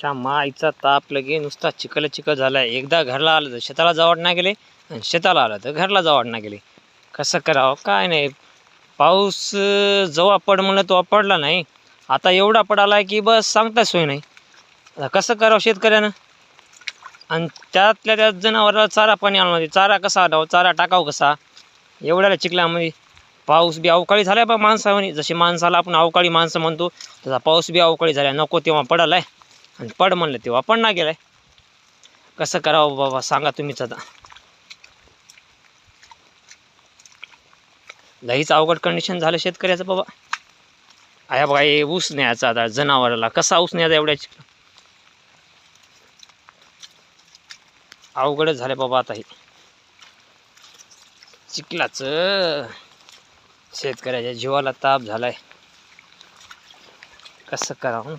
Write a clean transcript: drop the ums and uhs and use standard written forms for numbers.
माईचा ताप लगे नुसता चिखल चिखल झालाय. एकदा घरला आलं तर शेताला जावड नाही गेले आणि शेताला आलं तर घरला जावड नाही गेले. कसं करावं काय नाही. पाऊस जेव्हा पड म्हणलं तेव्हा पडला नाही. आता एवढा पडाला की बस सांगता सोय नाही. आता कसं करावं शेतकऱ्यानं. आणि त्यातल्या त्यात जनावराला चारा पाणी आणून चारा कसा आणावं, चारा टाकावं कसा एवढ्याला चिखलामध्ये. पाऊस बी अवकाळी झालाय बा माणसावानी. जशी माणसाला आपण अवकाळी माणसं म्हणतो तसा पाऊस बी अवकाळी झालाय. नको तेव्हा पडालाय आणि पड म्हणलं तेव्हा पडणार गेलाय. कसं करावं बाबा सांगा तुम्हीच आता. लईच अवघड कंडिशन झालं शेतकऱ्याचं बाबा. आया बघा हे ऊस न्यायचा आता जनावराला. कसा ऊस न्यायचा एवढ्या चिखला. अवघडच झालं बाबा आता हे चिखलाचं. शेतकऱ्याच्या जीवाला ताप झालाय. कसं करावं.